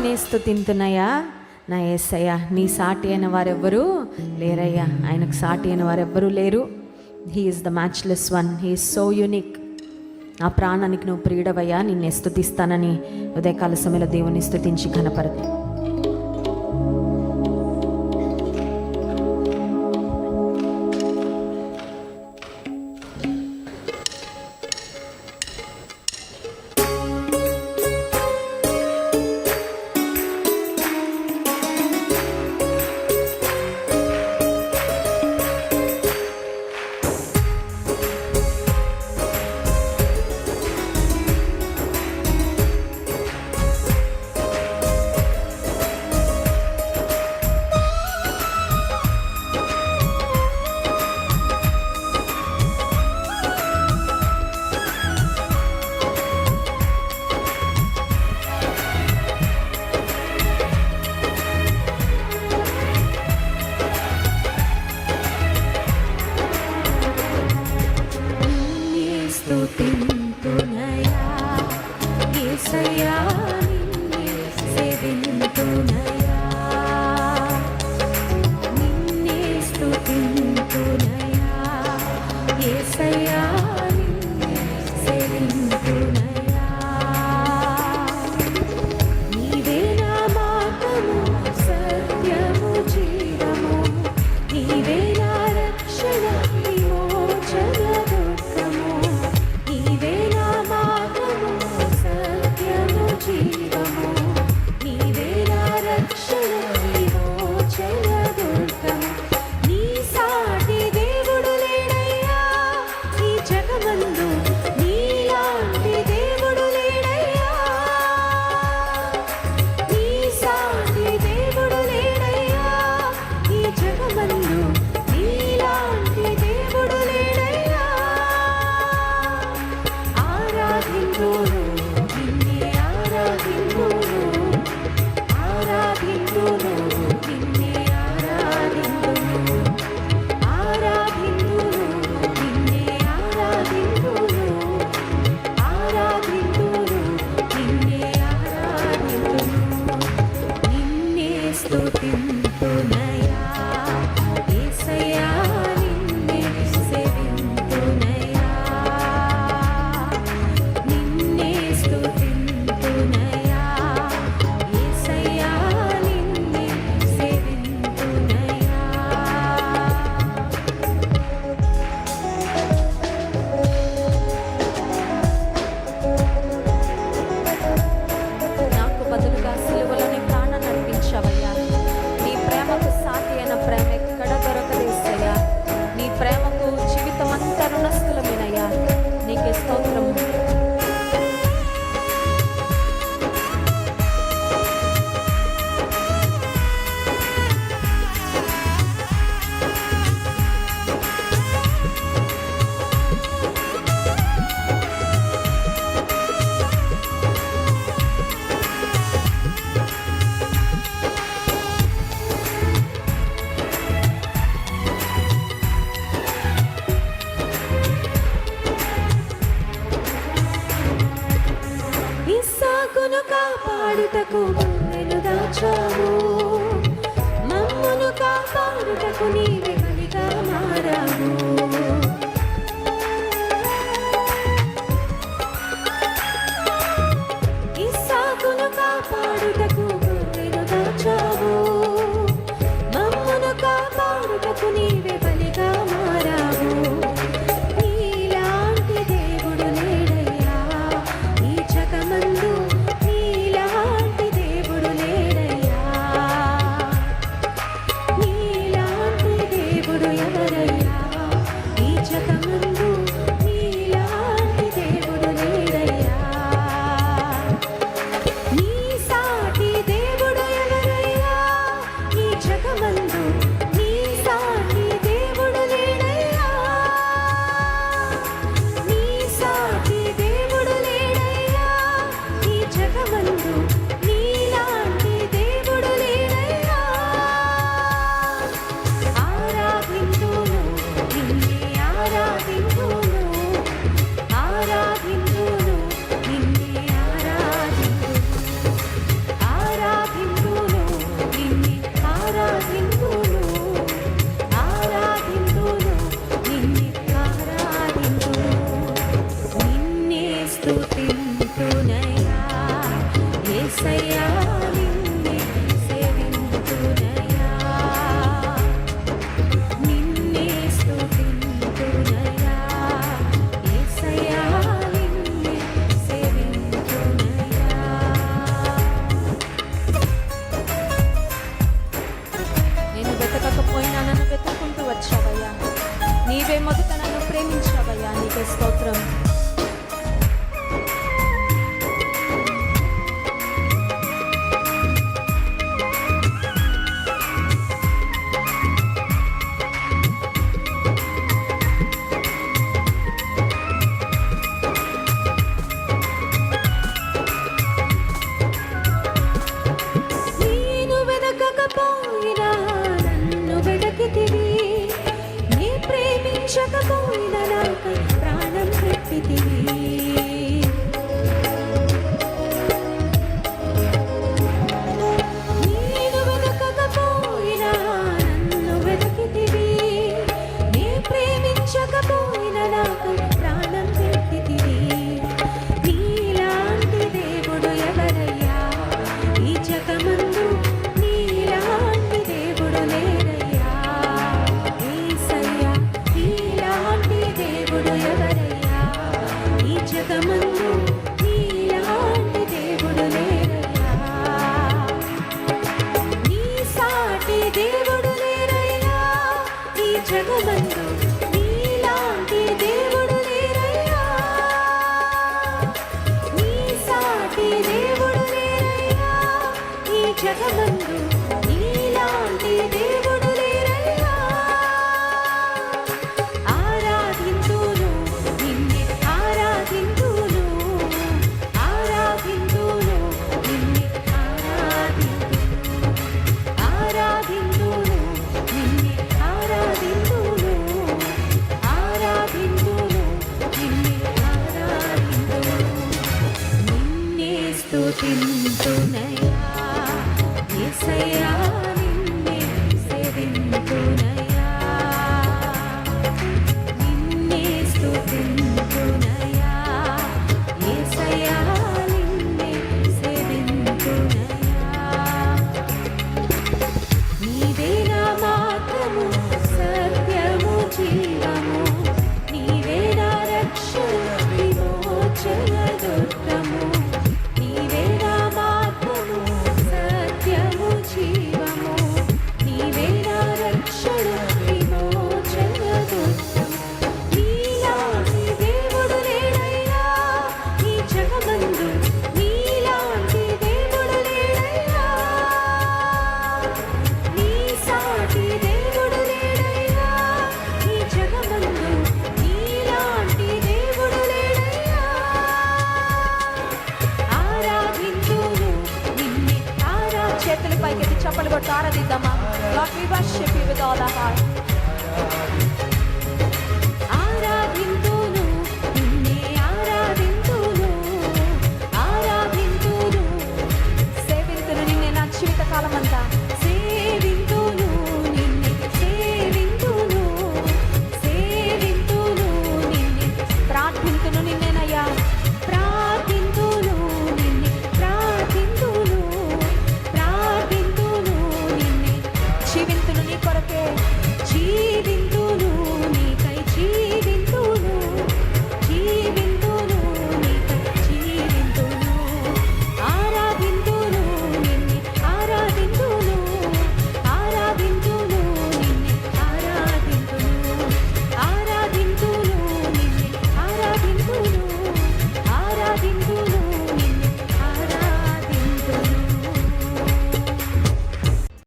నిన్నే స్తుతింతునయ్యా నా యేసయ్యా. నీ సాటి అయిన వారెవ్వరూ లేరయ్యా. ఆయనకు సాటి అయిన వారెవ్వరూ లేరు. He is the matchless one. He is so unique. నా ప్రాణానికి నువ్వు ప్రియుడవయ్యా. నిన్నే స్తుతిస్తానని ఉదయకాల సమయంలో దేవుని స్తుతించి ఘనపరచు. కాపాడుటకు మమ్మును దాచావు, మమ్మును కాపాడుటకు నీవే బలిగా మారావు. ఇస్సాకును కాపాడుటకు మమ్మును దాచావు, మమ్మును కాపాడుటకు నీవే బలిగా మారావు. నీలాంటి దేవుడు లేడయ్యా ఈ జగమందు, నీలాంటి దేవుడు లేడయ్యా. జగమందు నీలాంటి దేవుడు లేరయ్యా. ఆరాధింతును నిన్నే ఆరాధింతును, ఆరాధింతును నిన్నే ఆరాధింతును, నిన్నే ఆరాధింతును, ఆరాధింతును నిన్నే ఆరాధింతును. నిన్నే స్తుతింతునయ్యా యేసయ్యా, నిన్నే సేవింతునయ్యా, నిన్నే స్తుతింతునయ్యా యేసయ్యా, నిన్నే సేవింతునయ్యా. నీవే నా మార్గము సత్యము జీవము, నీవే నా రక్షణ విమోచన దుర్గము. నీవే నా మార్గము సత్యము జీవము, నీవే నా రక్షణ విమోచన దుర్గము. నీలాంటి దేవుడు లేడయ్యా ఈ జగమందు, నీలాంటి దేవుడు లేడయ్యా, నీ సాటి దేవుడు లేడయ్యా ఈ జగమందు, నీలాంటి దేవుడు లేడయ్యా. ఆరాధింతును నిన్నే చేతులు పైకెత్తి చప్పలు కొట్టు ఆరాధిద్దామా. Lord, we worship you with all our heart.